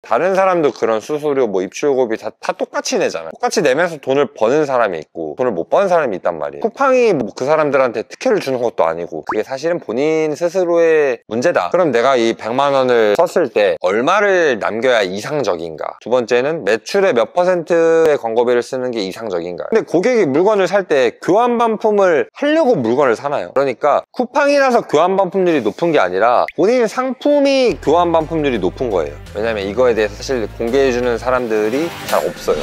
다른 사람도 그런 수수료 뭐 입출고비 다 똑같이 내잖아요. 똑같이 내면서 돈을 버는 사람이 있고 돈을 못 버는 사람이 있단 말이에요. 쿠팡이 뭐 그 사람들한테 특혜를 주는 것도 아니고 그게 사실은 본인 스스로의 문제다. 그럼 내가 이 100만 원을 썼을 때 얼마를 남겨야 이상적인가? 두 번째는 매출의 몇 %의 광고비를 쓰는 게 이상적인가? 근데 고객이 물건을 살 때 교환 반품을 하려고 물건을 사나요? 그러니까 쿠팡이라서 교환 반품률이 높은 게 아니라 본인 상품이 교환 반품률이 높은 거예요. 왜냐면 이거에 대해서 사실 공개해주는 사람들이 잘 없어요.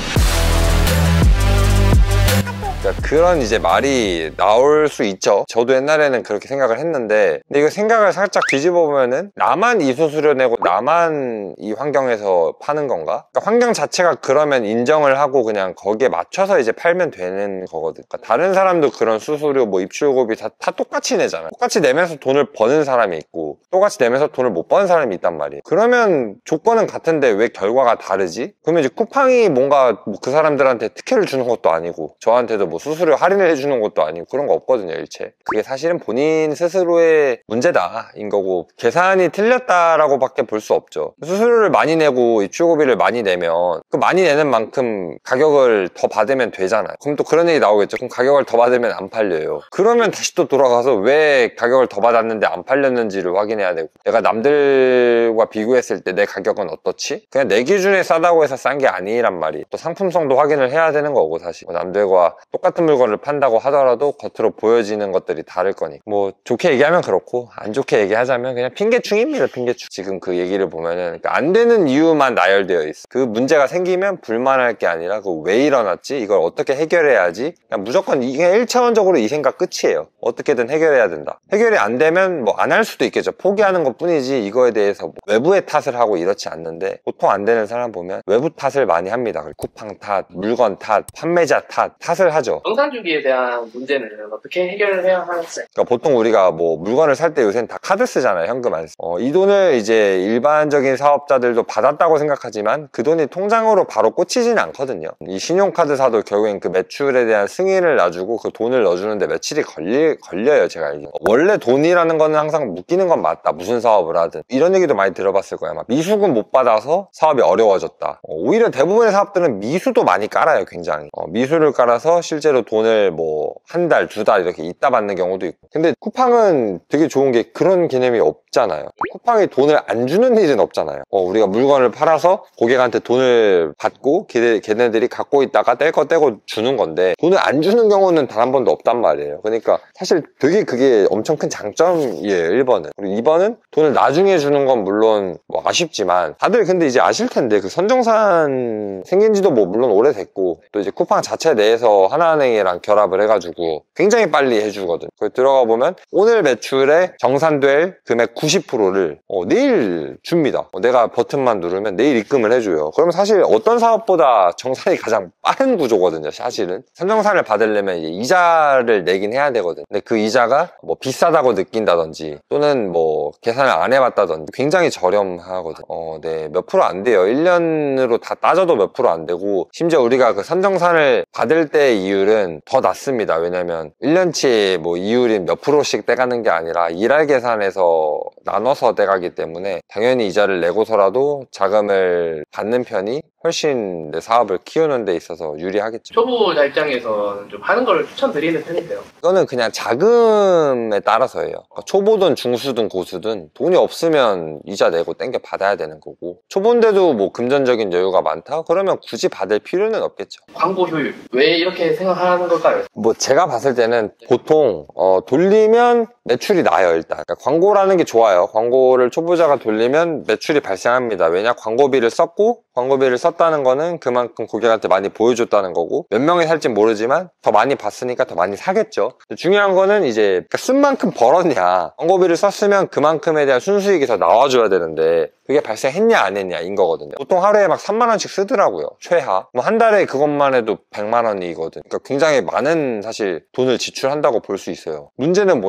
그런 이제 말이 나올 수 있죠. 저도 옛날에는 그렇게 생각을 했는데 근데 이거 생각을 살짝 뒤집어 보면은 나만 이 수수료 내고 나만 이 환경에서 파는 건가? 그러니까 환경 자체가 그러면 인정을 하고 그냥 거기에 맞춰서 이제 팔면 되는 거거든. 그러니까 다른 사람도 그런 수수료 뭐 입출고비 다 똑같이 내잖아요. 똑같이 내면서 돈을 버는 사람이 있고 똑같이 내면서 돈을 못 버는 사람이 있단 말이에요. 그러면 조건은 같은데 왜 결과가 다르지? 그러면 이제 쿠팡이 뭔가 뭐 그 사람들한테 특혜를 주는 것도 아니고 저한테도 뭐 수수료 할인을 해주는 것도 아니고 그런 거 없거든요, 일체. 그게 사실은 본인 스스로의 문제다인 거고 계산이 틀렸다라고 밖에 볼 수 없죠. 수수료를 많이 내고 입출고비를 많이 내면 그 많이 내는 만큼 가격을 더 받으면 되잖아요. 그럼 또 그런 얘기 나오겠죠. 그럼 가격을 더 받으면 안 팔려요. 그러면 다시 또 돌아가서 왜 가격을 더 받았는데 안 팔렸는지를 확인해야 되고 내가 남들과 비교했을 때 내 가격은 어떻지? 그냥 내 기준에 싸다고 해서 싼 게 아니란 말이 또 상품성도 확인을 해야 되는 거고 사실 남들과 똑같은 물건을 판다고 하더라도 겉으로 보여지는 것들이 다를 거니까 뭐 좋게 얘기하면 그렇고 안 좋게 얘기하자면 그냥 핑계충입니다. 핑계충. 지금 그 얘기를 보면은 그러니까 안 되는 이유만 나열되어 있어. 그 문제가 생기면 불만할 게 아니라 그 왜 일어났지? 이걸 어떻게 해결해야지? 그냥 무조건 이게 1차원적으로 이 생각 끝이에요. 어떻게든 해결해야 된다. 해결이 안 되면 뭐 안 할 수도 있겠죠. 포기하는 것 뿐이지 이거에 대해서 뭐 외부의 탓을 하고 이렇지 않는데 보통 안 되는 사람 보면 외부 탓을 많이 합니다. 쿠팡 탓, 물건 탓, 판매자 탓을 하죠. 정산주기에 대한 문제는 어떻게 해결을 해야 하는지? 그러니까 보통 우리가 뭐 물건을 살 때 요새는 다 카드 쓰잖아요. 현금 안 써. 이 돈을 이제 일반적인 사업자들도 받았다고 생각하지만 그 돈이 통장으로 바로 꽂히지는 않거든요. 이 신용카드사도 결국엔 그 매출에 대한 승인을 놔주고 그 돈을 넣어주는데 며칠이 걸려요. 제가 알기로. 원래 돈이라는 거는 항상 묶이는 건 맞다. 무슨 사업을 하든. 이런 얘기도 많이 들어봤을 거예요. 막 미수금 못 받아서 사업이 어려워졌다. 오히려 대부분의 사업들은 미수도 많이 깔아요. 굉장히. 미수를 깔아서 실제로 돈을 뭐 한 달, 두 달 이렇게 있다 받는 경우도 있고. 근데 쿠팡은 되게 좋은 게 그런 개념이 없잖아요. 쿠팡이 돈을 안 주는 일은 없잖아요. 우리가 물건을 팔아서 고객한테 돈을 받고 걔네들이 갖고 있다가 뗄 거 떼고 주는 건데 돈을 안 주는 경우는 단 한 번도 없단 말이에요. 그러니까 사실 되게 그게 엄청 큰 장점이에요. 1번은. 그리고 2번은 돈을 나중에 주는 건 물론 뭐 아쉽지만 다들 근데 이제 아실 텐데 그 선정산 생긴 지도 뭐 물론 오래됐고 또 이제 쿠팡 자체 내에서 하나은행이랑 결합을 해가지고 굉장히 빨리 해주거든. 거기 들어가 보면 오늘 매출에 정산될 금액 90%를 내일 줍니다. 내가 버튼만 누르면 내일 입금을 해줘요. 그러면 사실 어떤 사업보다 정산이 가장 빠른 구조거든요. 사실은 선정산을 받으려면 이제 이자를 내긴 해야 되거든. 근데 그 이자가 뭐 비싸다고 느낀다든지 또는 뭐 계산을 안 해봤다든지 굉장히 저렴하거든. 네, 몇 프로 안 돼요. 1년으로 다 따져도 몇 프로 안 되고 심지어 우리가 그 선정산을 받을 때 이율은 더 낮습니다. 왜냐면 1년치에 뭐 이율이 몇 프로씩 떼가는 게 아니라 일할 계산해서 나눠서 떼가기 때문에 당연히 이자를 내고서라도 자금을 받는 편이 훨씬 내 사업을 키우는 데 있어서 유리하겠죠. 초보자 입장에서는 좀 하는 걸 추천드리는 편인데요. 이거는 그냥 자금에 따라서예요. 그러니까 초보든 중수든 고수든 돈이 없으면 이자 내고 땡겨 받아야 되는 거고 초보인데도 뭐 금전적인 여유가 많다? 그러면 굳이 받을 필요는 없겠죠. 광고 효율 왜 이렇게 생각하는 걸까요? 뭐 제가 봤을 때는 보통 돌리면 매출이 나요. 일단 그러니까 광고라는 게 좋아요. 광고를 초보자가 돌리면 매출이 발생합니다. 왜냐? 광고비를 썼고 광고비를 썼다는 거는 그만큼 고객한테 많이 보여줬다는 거고 몇 명이 살진 모르지만 더 많이 봤으니까 더 많이 사겠죠. 중요한 거는 이제 쓴 만큼 벌었냐 광고비를 썼으면 그만큼에 대한 순수익이 더 나와줘야 되는데 그게 발생했냐 안 했냐 인 거거든요. 보통 하루에 막 3만 원씩 쓰더라고요. 최하 뭐 한 달에 그것만 해도 100만 원이거든. 그러니까 굉장히 많은 사실 돈을 지출한다고 볼 수 있어요. 문제는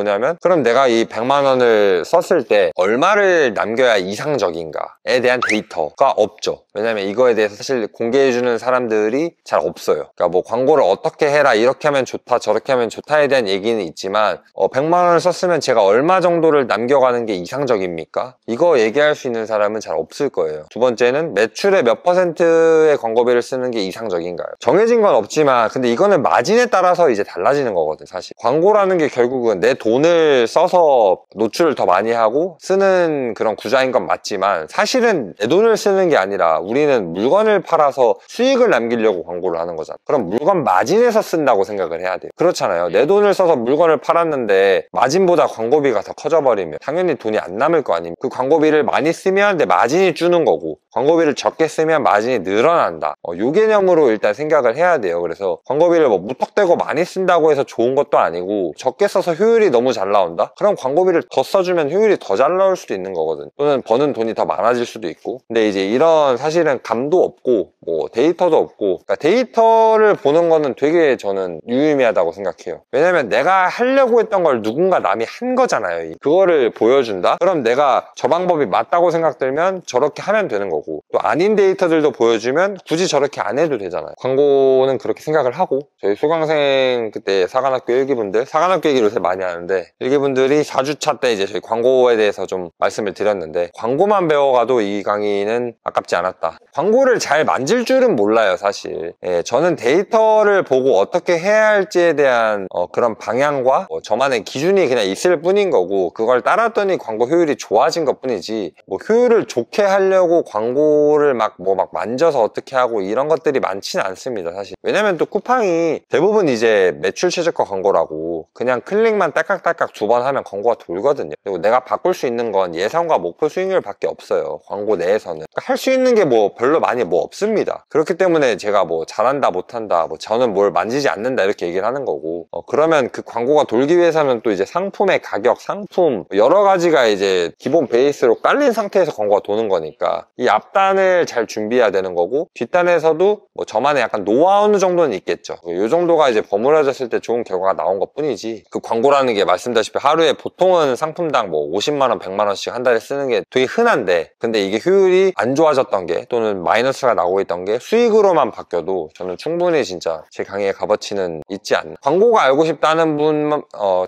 그럼 내가 이 100만 원을 썼을 때 얼마를 남겨야 이상적인가에 대한 데이터가 없죠. 왜냐면 왜냐면 이거에 대해서 사실 공개해주는 사람들이 잘 없어요. 그러니까 뭐 광고를 어떻게 해라, 이렇게 하면 좋다, 저렇게 하면 좋다에 대한 얘기는 있지만 100만 원을 썼으면 제가 얼마 정도를 남겨가는 게 이상적입니까? 이거 얘기할 수 있는 사람은 잘 없을 거예요. 두 번째는 매출의 몇 %의 광고비를 쓰는 게 이상적인가요? 정해진 건 없지만 근데 이거는 마진에 따라서 이제 달라지는 거거든. 사실 광고라는 게 결국은 내 돈을 써서 노출을 더 많이 하고 쓰는 그런 구조인 건 맞지만 사실은 내 돈을 쓰는 게 아니라 우리는 물건을 팔아서 수익을 남기려고 광고를 하는 거잖아. 그럼 물건 마진에서 쓴다고 생각을 해야 돼요. 그렇잖아요. 내 돈을 써서 물건을 팔았는데 마진보다 광고비가 더 커져버리면 당연히 돈이 안 남을 거 아닙니까? 그 광고비를 많이 쓰면 내 마진이 주는 거고 광고비를 적게 쓰면 마진이 늘어난다. 요 개념으로 일단 생각을 해야 돼요. 그래서 광고비를 뭐 무턱대고 많이 쓴다고 해서 좋은 것도 아니고 적게 써서 효율이 너무 잘 나온다? 그럼 광고비를 더 써주면 효율이 더 잘 나올 수도 있는 거거든. 또는 버는 돈이 더 많아질 수도 있고. 근데 이제 이런 사실은 감도 없고 뭐 데이터도 없고, 그러니까 데이터를 보는 거는 되게 저는 유의미하다고 생각해요. 왜냐면 내가 하려고 했던 걸 누군가 남이 한 거잖아요. 그거를 보여준다? 그럼 내가 저 방법이 맞다고 생각들면 저렇게 하면 되는 거고, 또 아닌 데이터들도 보여주면 굳이 저렇게 안 해도 되잖아요. 광고는 그렇게 생각을 하고, 저희 수강생 그때 사관학교 일기분들, 사관학교 얘기를 요새 많이 하는데 일기분들이 4주차 때 이제 저희 광고에 대해서 좀 말씀을 드렸는데, 광고만 배워가도 이 강의는 아깝지 않았다. 광고를 잘 만질 줄은 몰라요, 사실. 저는 데이터를 보고 어떻게 해야 할지에 대한 그런 방향과 저만의 기준이 그냥 있을 뿐인 거고, 그걸 따랐더니 광고 효율이 좋아진 것 뿐이지, 뭐 효율을 좋게 하려고 광고를 막 만져서 어떻게 하고 이런 것들이 많지는 않습니다, 사실. 왜냐면 또 쿠팡이 대부분 이제 매출 최저가 광고라고 그냥 클릭만 딸깍딸깍 2번 하면 광고가 돌거든요. 그리고 내가 바꿀 수 있는 건 예상과 목표 수익률 밖에 없어요, 광고 내에서는. 그러니까 할 수 있는 게 뭐 별로 많이 없습니다. 그렇기 때문에 제가 뭐 잘한다 못한다, 뭐 저는 뭘 만지지 않는다 이렇게 얘기를 하는 거고, 그러면 그 광고가 돌기 위해서는 또 이제 상품의 가격, 상품 여러 가지가 이제 기본 베이스로 깔린 상태에서 광고가 도는 거니까 이 앞단을 잘 준비해야 되는 거고, 뒷단에서도 뭐 저만의 약간 노하우 정도는 있겠죠. 이 정도가 이제 버무려졌을 때 좋은 결과가 나온 것 뿐이지, 그 광고라는 게 말씀드렸다시피 하루에 보통은 상품당 뭐 50만 원, 100만 원씩 한 달에 쓰는 게 되게 흔한데, 근데 이게 효율이 안 좋아졌던 게 또는 마이너스가 나오고 있던 게 수익으로만 바뀌어도 저는 충분히 진짜 제 강의의 값어치는 있지 않나. 광고가 알고 싶다는 분,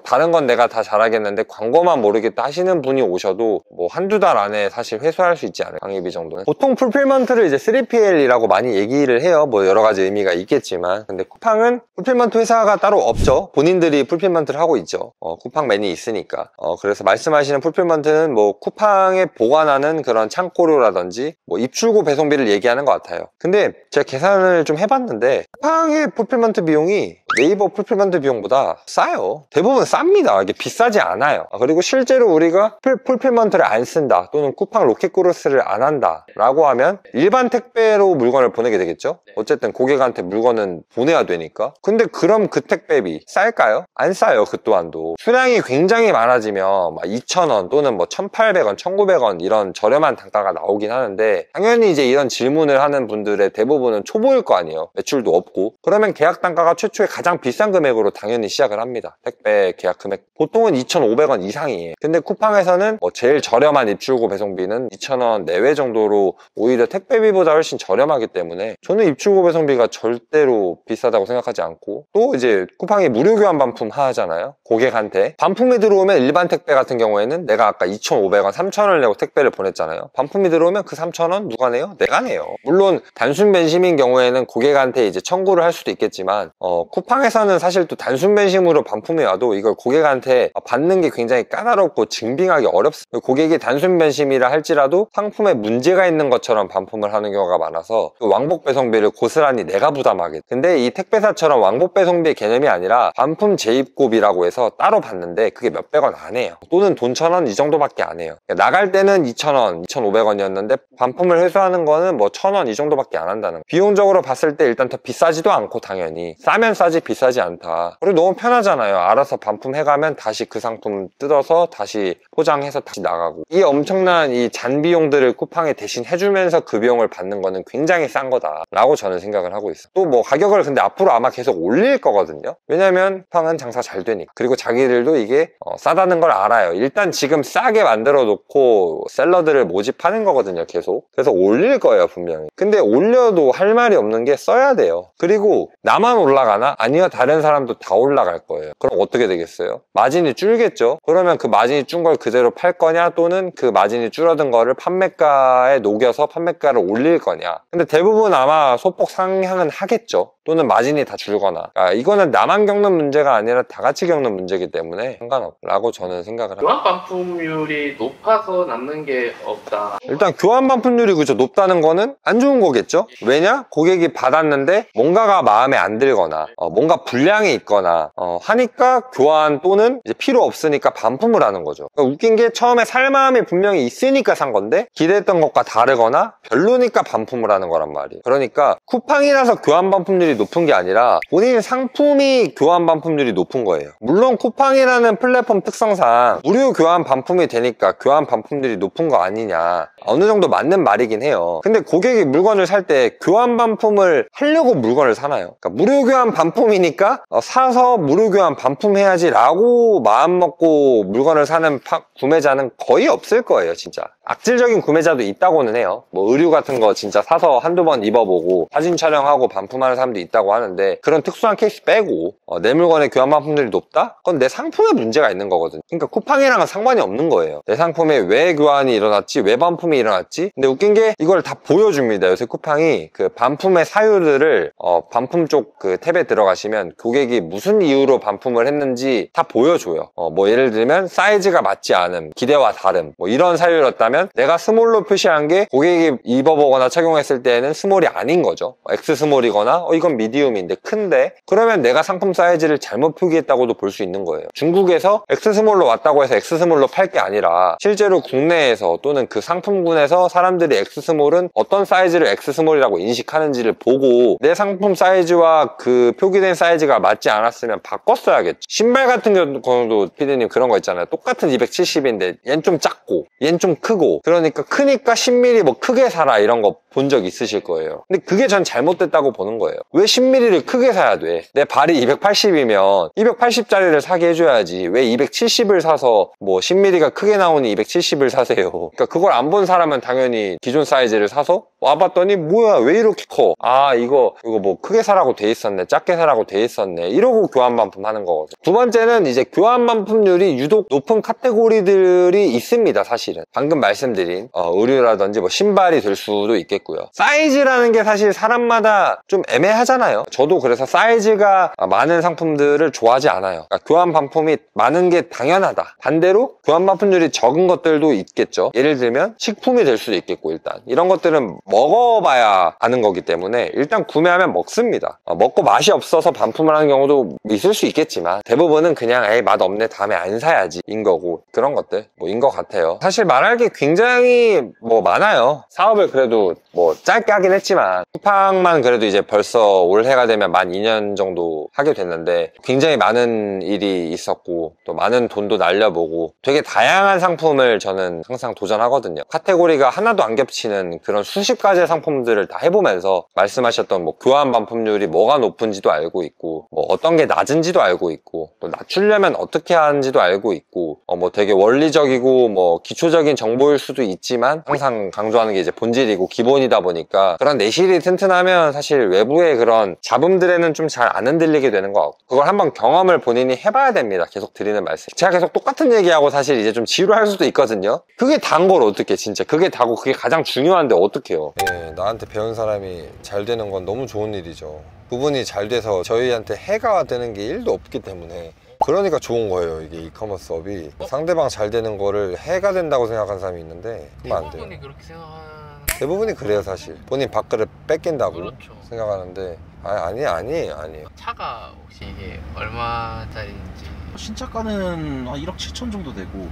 다른 건 내가 다 잘하겠는데 광고만 모르겠다 하시는 분이 오셔도 뭐 한두 달 안에 사실 회수할 수 있지 않을까, 강의비 정도는. 보통 풀필먼트를 이제 3PL이라고 많이 얘기를 해요. 뭐 여러 가지 의미가 있겠지만, 근데 쿠팡은 풀필먼트 회사가 따로 없죠. 본인들이 풀필먼트를 하고 있죠. 쿠팡맨이 있으니까. 그래서 말씀하시는 풀필먼트는 뭐 쿠팡에 보관하는 그런 창고료라든지 뭐 입출고 배송비를 얘기하는 것 같아요. 근데 제가 계산을 좀 해봤는데 쿠팡의 풀필먼트 비용이 네이버 풀필먼트 비용보다 싸요. 대부분 쌉니다. 이게 비싸지 않아요. 그리고 실제로 우리가 풀필먼트를 안 쓴다, 또는 쿠팡 로켓크로스를 안 한다 라고 하면 일반 택배로 물건을 보내게 되겠죠. 어쨌든 고객한테 물건은 보내야 되니까. 근데 그럼 그 택배비 쌀까요? 안 싸요. 그 또한도 수량이 굉장히 많아지면 2,000원 또는 뭐 1,800원, 1,900원 이런 저렴한 단가가 나오긴 하는데, 당연히 이제 이런 질문을 하는 분들의 대부분은 초보일 거 아니에요. 매출도 없고. 그러면 계약 단가가 최초에 가장 비싼 금액으로 당연히 시작을 합니다. 택배 계약 금액 보통은 2,500원 이상이에요. 근데 쿠팡에서는 뭐 제일 저렴한 입출고 배송비는 2,000원 내외 정도로 오히려 택배비보다 훨씬 저렴하기 때문에 저는 입출고 배송비가 절대로 비싸다고 생각하지 않고, 또 이제 쿠팡이 무료 교환 반품 하잖아요. 고객한테 반품이 들어오면 일반 택배 같은 경우에는 내가 아까 2,500원, 3,000원을 내고 택배를 보냈잖아요. 반품이 들어오면 그 3,000원 누가 내요? 내가 내요. 물론 단순 변심인 경우에는 고객한테 이제 청구를 할 수도 있겠지만, 쿠팡에서는 사실 또 단순 변심으로 반품이 와도 이걸 고객한테 받는 게 굉장히 까다롭고 증빙하기 어렵습니다. 고객이 단순 변심이라 할지라도 상품에 문제가 있는 것처럼 반품을 하는 경우가 많아서 그 왕복 배송비를 고스란히 내가 부담하게. 근데 이 택배사처럼 왕복 배송비의 개념이 아니라 반품 재입고비라고 해서 따로 받는데 그게 몇백 원 안 해요. 또는 돈 1,000원 이 정도밖에 안 해요. 그러니까 나갈 때는 2,000원, 2,500원이었는데 반품을 회수하는 거는 뭐 1,000원 이 정도밖에 안 한다는 거예요. 비용적으로 봤을 때 일단 더 비싸지도 않고, 당연히 싸면 싸지 그렇게까지 비싸지 않다. 그리고 너무 편하잖아요. 알아서 반품해가면 다시 그 상품 뜯어서 다시 포장해서 다시 나가고, 이 엄청난 이 잔비용들을 쿠팡이 대신 해주면서 그 비용을 받는 거는 굉장히 싼 거다 라고 저는 생각을 하고 있어요. 또 뭐 가격을 근데 앞으로 아마 계속 올릴 거거든요. 왜냐면 쿠팡은 장사 잘 되니까. 그리고 자기들도 이게 싸다는 걸 알아요. 일단 지금 싸게 만들어 놓고 셀러들을 모집하는 거거든요, 계속. 그래서 올릴 거예요, 분명히. 근데 올려도 할 말이 없는 게 써야 돼요. 그리고 나만 올라가나? 아니요, 다른 사람도 다 올라갈 거예요. 그럼 어떻게 되겠어요? 마진이 줄겠죠? 그러면 그 마진이 준 걸 그대로 팔 거냐, 또는 그 마진이 줄어든 거를 판매가에 녹여서 판매가를 올릴 거냐. 근데 대부분 아마 소폭 상향은 하겠죠. 또는 마진이 다 줄거나. 이거는 나만 겪는 문제가 아니라 다 같이 겪는 문제이기 때문에 상관없라고 저는 생각을 합니다. 교환 반품률이 높아서 남는 게 없다. 일단 교환 반품률이 그죠, 높다는 거는 안 좋은 거겠죠? 왜냐? 고객이 받았는데 뭔가가 마음에 안 들거나 뭔가 불량이 있거나 하니까 교환 또는 이제 필요 없으니까 반품을 하는 거죠. 그러니까 웃긴 게 처음에 살 마음이 분명히 있으니까 산 건데 기대했던 것과 다르거나 별로니까 반품을 하는 거란 말이에요. 그러니까 쿠팡이라서 교환 반품률이 높은 게 아니라 본인 상품이 교환 반품률이 높은 거예요. 물론 쿠팡이라는 플랫폼 특성상 무료 교환 반품이 되니까 교환 반품률이 높은 거 아니냐, 어느 정도 맞는 말이긴 해요. 근데 고객이 물건을 살 때 교환 반품을 하려고 물건을 사나요? 그러니까 무료 교환 반품이니까 사서 무료 교환 반품해야지 라고 마음 먹고 물건을 사는 구매자는 거의 없을 거예요, 진짜. 악질적인 구매자도 있다고는 해요. 뭐 의류 같은 거 진짜 사서 한두 번 입어보고 사진 촬영하고 반품하는 사람도 있다고 하는데, 그런 특수한 케이스 빼고 내 물건의 교환 반품률이 높다? 그건 내 상품에 문제가 있는 거거든요. 그러니까 쿠팡이랑은 상관이 없는 거예요. 내 상품에 왜 교환이 일어났지, 왜 반품이 일어났지. 근데 웃긴 게 이걸 다 보여줍니다. 요새 쿠팡이 그 반품의 사유들을 반품 쪽 그 탭에 들어가시면 고객이 무슨 이유로 반품을 했는지 다 보여줘요. 뭐 예를 들면 사이즈가 맞지 않음, 기대와 다름, 뭐 이런 사유였다면 내가 스몰로 표시한 게 고객이 입어보거나 착용했을 때는 스몰이 아닌 거죠. X 스몰이거나 이건 미디움인데 큰데, 그러면 내가 상품 사이즈를 잘못 표기했다고도 볼 수 있는 거예요. 중국에서 X 스몰로 왔다고 해서 X 스몰로 팔 게 아니라 실제로 국내에서 또는 그 상품군에서 사람들이 X 스몰은 어떤 사이즈를 X 스몰이라고 인식하는지를 보고 내 상품 사이즈와 그 표기된 사이즈가 맞지 않았으면 바꿨어야겠죠. 신발 같은 경우도 피디님 그런 거 있잖아요. 똑같은 270인데 얜 좀 작고 얜 좀 크고, 그러니까 크니까 10mm 뭐 크게 사라 이런 거 본 적 있으실 거예요. 근데 그게 전 잘못됐다고 보는 거예요. 왜 10mm를 크게 사야 돼? 내 발이 280이면 280짜리를 사게 해줘야지 왜 270을 사서 뭐 10mm가 크게 나오니 270을 사세요. 그러니까 그걸 안 본 사람은 당연히 기존 사이즈를 사서 와봤더니 뭐야 왜 이렇게 커? 이거 뭐 크게 사라고 돼 있었네, 작게 사라고 돼 있었네, 이러고 교환 반품하는 거거든요. 두 번째는 이제 교환 반품률이 유독 높은 카테고리들이 있습니다. 사실은 방금 말씀드린 의류라든지 뭐 신발이 될 수도 있겠고요. 사이즈라는 게 사실 사람마다 좀 애매하잖아요. 저도 그래서 사이즈가 많은 상품들을 좋아하지 않아요. 그러니까 교환 반품이 많은 게 당연하다. 반대로 교환 반품률이 적은 것들도 있겠죠. 예를 들면 식품이 될 수도 있겠고, 일단 이런 것들은 먹어봐야 아는 거기 때문에 일단 구매하면 먹습니다. 먹고 맛이 없어서 반품을 하는 경우도 있을 수 있겠지만 대부분은 그냥 에이 맛 없네 다음에 안 사야지 인 거고, 그런 것들 인 것 같아요. 사실 말할 게 굉장히 많아요. 사업을 그래도 짧게 하긴 했지만 쿠팡만 그래도 이제 벌써 올해가 되면 만 2년 정도 하게 됐는데 굉장히 많은 일이 있었고 또 많은 돈도 날려보고 되게 다양한 상품을 저는 항상 도전하거든요. 카테고리가 하나도 안 겹치는 그런 수십 가지의 상품들을 다 해보면서 말씀하셨던 교환 반품률이 뭐가 높은지도 알고 있고 어떤 게 낮은지도 알고 있고 또 낮추려면 어떻게 하는지도 알고 있고 되게 원리적이고 기초적인 정보일 수도 있지만 항상 강조하는 게 이제 본질이고 기본이다 보니까 그런 내실이 튼튼하면 사실 외부의 그런 잡음들에는 좀 잘 안 흔들리게 되는 것 같고, 그걸 한번 경험을 본인이 해봐야 됩니다. 계속 드리는 말씀. 제가 계속 똑같은 얘기하고 사실 이제 좀 지루할 수도 있거든요. 그게 단 걸 어떻게, 진짜 그게 다고 그게 가장 중요한데 어떡해요. 나한테 배운 사람이 잘 되는 건 너무 좋은 일이죠. 그분이 잘 돼서 저희한테 해가 되는 게 1도 없기 때문에, 그러니까 좋은 거예요. 이게 이커머스업이 상대방 잘 되는 거를 해가 된다고 생각하는 사람이 있는데 그러면 안 돼요. 대부분이 그렇게 생각하는... 대부분이 그래요. 사실 본인 밥그릇 뺏긴다고 그렇죠. 생각하는데 아니에요. 차가 혹시 이게 얼마짜리인지? 신차가는 한 1억 7천 정도 되고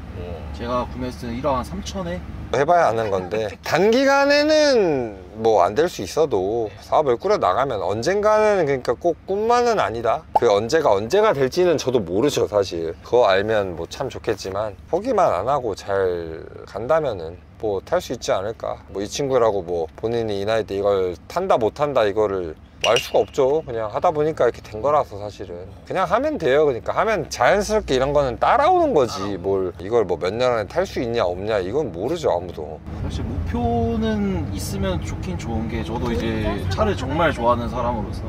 제가 구매했을 때는 1억 한 3천에 해봐야 아는 건데 단기간에는 뭐 안 될 수 있어도 사업을 꾸려 나가면 언젠가는, 그러니까 꼭 꿈만은 아니다. 그 언제가 될지는 저도 모르죠 사실. 그거 알면 뭐 참 좋겠지만 포기만 안 하고 잘 간다면은 뭐 탈 수 있지 않을까. 뭐 이 친구라고 뭐 본인이 이 나이 때 이걸 탄다 못 탄다 이거를 알 수가 없죠. 그냥 하다 보니까 이렇게 된 거라서 사실은 그냥 하면 돼요. 그러니까 하면 자연스럽게 이런 거는 따라오는 거지. 뭘 이걸 뭐 몇 년 안에 탈 수 있냐 없냐 이건 모르죠 아무도. 사실 목표는 있으면 좋긴 좋은 게, 저도 이제 차를 정말 좋아하는 사람으로서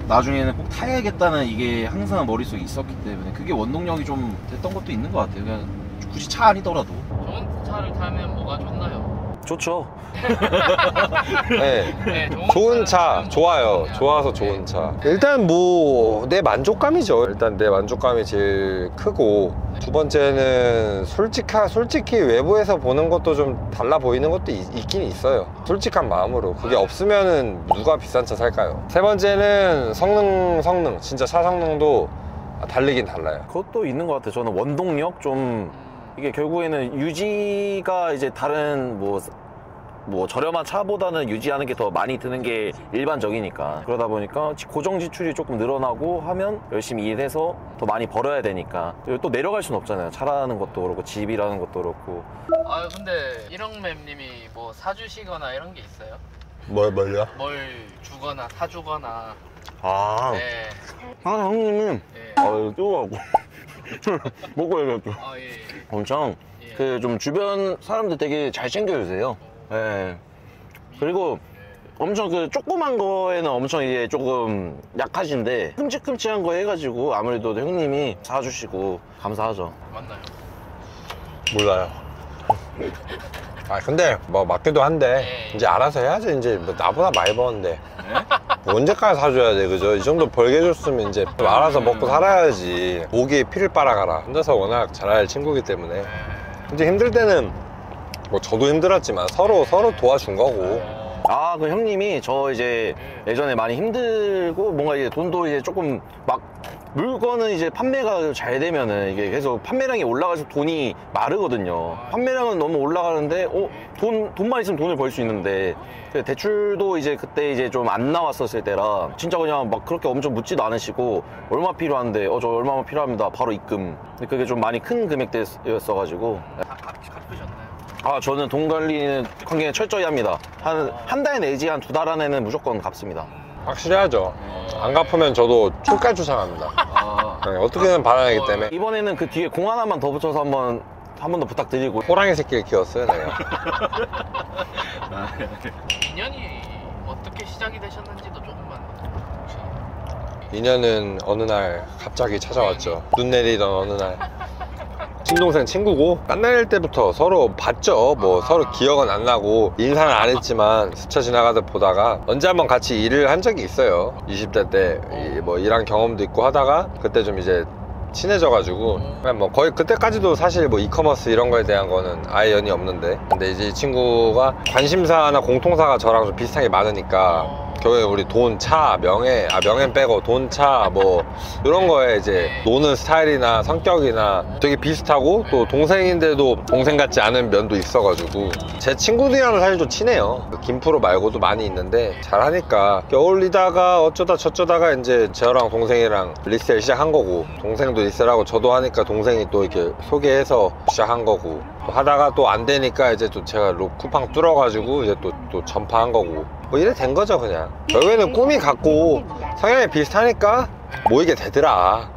나중에는 꼭 타야겠다는 이게 항상 머릿속에 있었기 때문에 그게 원동력이 좀 됐던 것도 있는 것 같아요. 그냥 굳이 차 아니더라도. 좋은 차를 타면 뭐가 좋나요? 좋죠. 네. 네, 좋은 차 타면 좋아요. 뭐가 좋아서 좋냐고. 좋은 차. 일단 뭐 내 만족감이죠. 일단 내 만족감이 제일 크고, 두 번째는 솔직히 외부에서 보는 것도 좀 달라 보이는 것도 있긴 있어요. 솔직한 마음으로. 그게 없으면은 누가 비싼 차 살까요? 세 번째는 성능. 진짜 차 성능도 달리긴 달라요. 그것도 있는 것 같아요. 저는 원동력 좀, 이게 결국에는 유지가 이제 다른 뭐 저렴한 차보다는 유지하는 게 더 많이 드는 게 일반적이니까, 그러다 보니까 고정 지출이 조금 늘어나고 하면 열심히 일해서 더 많이 벌어야 되니까, 또 내려갈 수는 없잖아요. 차라는 것도 그렇고 집이라는 것도 그렇고. 아유, 근데 일억맵님이 뭐 사주시거나 이런 게 있어요? 뭘요? 뭘 주거나 사주거나. 아, 네. 형님은 네. 뜨거워하고 먹고 얘기했죠. 아, 예. 엄청 예. 그 좀 주변 사람들 되게 잘 챙겨주세요. 예. 그리고 엄청 그 조그만 거에는 엄청 이제 조금 약하신데, 큼직큼직한 거 해가지고 아무래도 형님이 사주시고 감사하죠. 맞나요? 몰라요. 근데 뭐 맞기도 한데 이제 알아서 해야지. 이제 뭐 나보다 많이 버는데 뭐 언제까지 사줘야 돼, 그죠? 이 정도 벌게 해줬으면 이제 알아서 먹고 살아야지. 모기에 피를 빨아가라. 혼자서 워낙 잘할 친구이기 때문에. 근데 힘들 때는 뭐 저도 힘들었지만 서로 도와준 거고. 아, 그 형님이 저 이제 예전에 많이 힘들고 뭔가 이제 돈도 이제 조금 막, 물건은 이제 판매가 잘 되면은 이게 계속 판매량이 올라가서 돈이 마르거든요. 판매량은 너무 올라가는데 돈만 있으면 돈을 벌 수 있는데, 대출도 이제 그때 이제 좀 안 나왔었을 때라 진짜 그냥 막 그렇게 엄청 묻지도 않으시고, 얼마 필요한데 저 얼마만 필요합니다 바로 입금. 근데 그게 좀 많이 큰 금액대였어가지고. 갚으셨나요? 아, 저는 돈 관리는 굉장히 철저히 합니다. 한 달 내지 한 2달 안에는 무조건 갚습니다. 확실히 하죠. 안 갚으면 저도 출가 주장합니다. 네, 어떻게든 받아내기 때문에. 이번에는 그 뒤에 공 하나만 더 붙여서 한 번 더 부탁드리고. 호랑이 새끼를 키웠어요 내가. 인연이 어떻게 시작이 되셨는지도 조금만 혹시. 인연은 어느 날 갑자기 찾아왔죠. 눈 내리던 어느 날. 친동생 친구고, 만날 때부터 서로 봤죠. 뭐 서로 기억은 안 나고 인사는 안 했지만 스쳐 지나가다 보다가 언제 한번 같이 일을 한 적이 있어요. 20대 때 뭐 일한 경험도 있고 하다가 그때 좀 이제 친해져가지고, 그냥 뭐 거의 그때까지도 사실 뭐 이커머스 이런 거에 대한 거는 아예 연이 없는데, 근데 이제 이 친구가 관심사나 공통사가 저랑 좀 비슷하게 많으니까 결국에 우리 돈, 차, 명예는 빼고 돈, 차 뭐 이런 거에 이제 노는 스타일이나 성격이나 되게 비슷하고, 또 동생인데도 동생 같지 않은 면도 있어가지고 제 친구들이랑은 사실 좀 친해요. 김프로 말고도 많이 있는데 잘하니까 어울리다가 어쩌다 저쩌다가 이제 저랑 동생이랑 리셀 시작한 거고, 동생도 리셀하고 저도 하니까 동생이 또 이렇게 소개해서 시작한 거고, 또 하다가 또 안 되니까 이제 또 제가 쿠팡 뚫어가지고 이제 또 전파한 거고, 뭐 이래 된 거죠. 그냥 결국에는 꿈이 같고 성향이 비슷하니까 모이게 되더라.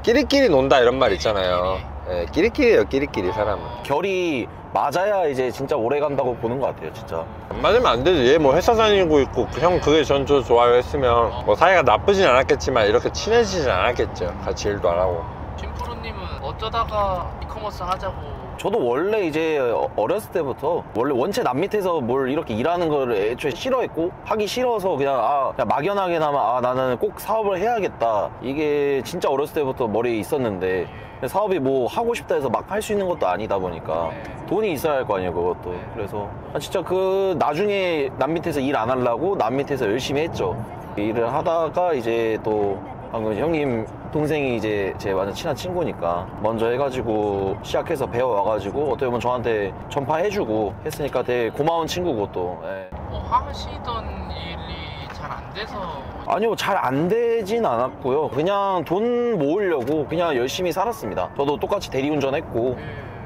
끼리끼리 논다 이런 말 있잖아요. 네, 끼리끼리예요. 끼리끼리 사람은. 결이 맞아야 이제 진짜 오래 간다고 보는 것 같아요, 진짜. 안 맞으면 안 되지. 얘 뭐 회사 다니고 있고 형 그게 전 저 좋아요 했으면 뭐 사이가 나쁘진 않았겠지만 이렇게 친해지진 않았겠죠. 같이 일도 안 하고. 김프로님은 어쩌다가 이커머스 하자고. 저도 원래 이제 어렸을 때부터 원래 원체 남 밑에서 뭘 이렇게 일하는 거를 애초에 싫어했고, 하기 싫어서 그냥 막연하게나마 나는 꼭 사업을 해야겠다, 이게 진짜 어렸을 때부터 머리에 있었는데, 사업이 뭐 하고 싶다 해서 막 할 수 있는 것도 아니다 보니까 돈이 있어야 할 거 아니에요, 그것도. 그래서 진짜 그 나중에 남 밑에서 일 안 하려고 남 밑에서 열심히 했죠. 일을 하다가 이제 또 방금 형님 동생이 이제 제 완전 친한 친구니까 먼저 해가지고 시작해서 배워와가지고 어떻게 보면 저한테 전파해주고 했으니까 되게 고마운 친구고 또. 예. 하시던 일이 잘 안 돼서 아니요, 잘 안 되진 않았고요. 그냥 돈 모으려고 그냥 열심히 살았습니다. 저도 똑같이 대리운전 했고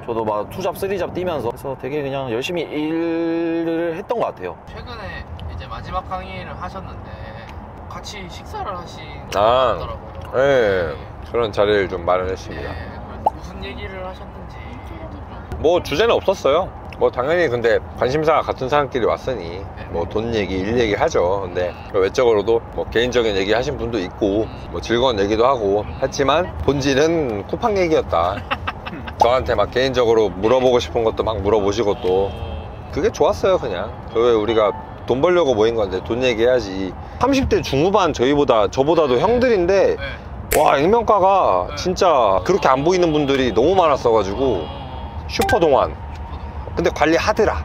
저도 막 투잡, 쓰리잡 뛰면서 그래서 되게 그냥 열심히 일을 했던 것 같아요. 최근에 이제 마지막 강의를 하셨는데 같이 식사를 아. 하시더라고요. 네, 그런 자리를 좀 마련했습니다. 그래서 무슨 얘기를 하셨는지 좀. 뭐 주제는 없었어요. 뭐 당연히 근데 관심사가 같은 사람끼리 왔으니 뭐 돈 얘기, 일 얘기 하죠. 근데 외적으로도 뭐 개인적인 얘기 하신 분도 있고 뭐 즐거운 얘기도 하고 했지만 본질은 쿠팡 얘기였다. 저한테 막 개인적으로 물어보고 싶은 것도 막 물어보시고 또 그게 좋았어요. 그냥 왜 우리가 돈 벌려고 모인 건데 돈 얘기해야지. 30대 중후반 저보다도 형들인데 와, 액면가가 진짜 그렇게 안 보이는 분들이 너무 많았어가지고 슈퍼동안. 근데 관리하더라.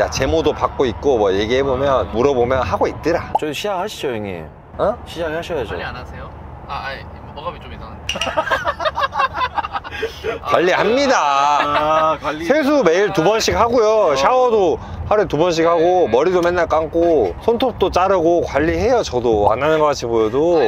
야, 제모도 받고 있고 뭐 얘기해보면 물어보면 하고 있더라. 저희 시작하시죠, 형님. 어? 시작하셔야죠. 관리 안 하세요? 아니 어감이 좀 이상한데. 관리합니다. 관리. 세수 매일 2번씩 하고요. 샤워도 하루에 2번씩 하고 머리도 맨날 감고 손톱도 자르고 관리해요. 저도 안 하는 것 같이 보여도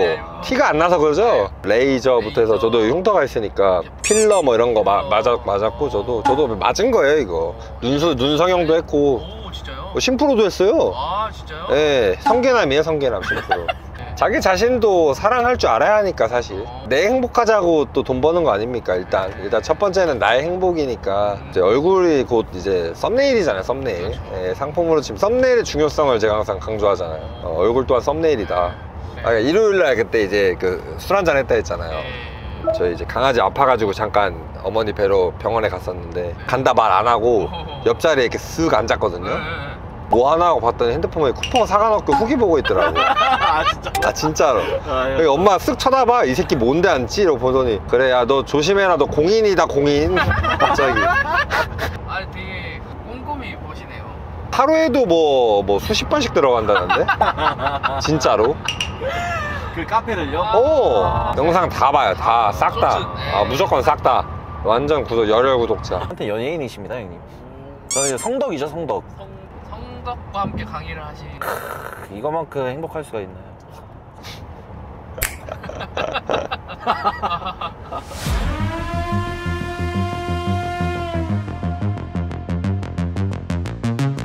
티가 안 나서 그러죠. 레이저부터 해서 저도 흉터가 있으니까 필러 뭐 이런 거 맞았고 저도 맞은 거예요. 이거 눈성형도 했고 오 진짜요? 심프로도 했어요. 아 진짜요? 예, 성계남이에요. 성계남 심프로. 자기 자신도 사랑할 줄 알아야 하니까 사실 내 행복하자고 또 돈 버는 거 아닙니까? 일단 첫 번째는 나의 행복이니까. 이제 얼굴이 곧 이제 썸네일이잖아요. 썸네일. 예, 상품으로 치면 썸네일의 중요성을 제가 항상 강조하잖아요. 얼굴 또한 썸네일이다. 일요일날 그때 이제 그 술 한잔 했다 했잖아요. 저희 이제 강아지 아파가지고 잠깐 어머니 뵈러 병원에 갔었는데 간다 말 안 하고 옆자리에 이렇게 쓱 앉았거든요. 뭐 하나 하고 봤더니 핸드폰에 쿠폰 사가놓고 후기 보고 있더라고. 아 진짜로. 여기 엄마 쓱 쳐다봐. 이 새끼 뭔데 앉지? 이러고 보더니 그래, 야 너 조심해라. 너 공인이다 공인. 갑자기 아 되게 꼼꼼히 보시네요. 하루에도 뭐 수십 번씩 들어간다는데? 진짜로. 그 카페를요? 오, 영상 다 봐요. 다 싹 다. 아, 무조건 싹 다. 완전 열혈 구독자. 한테 연예인이십니다, 형님. 저는 이제 성덕이죠, 성덕. 성덕과 함께 강의를 하신. 이거만큼 행복할 수가 있나요?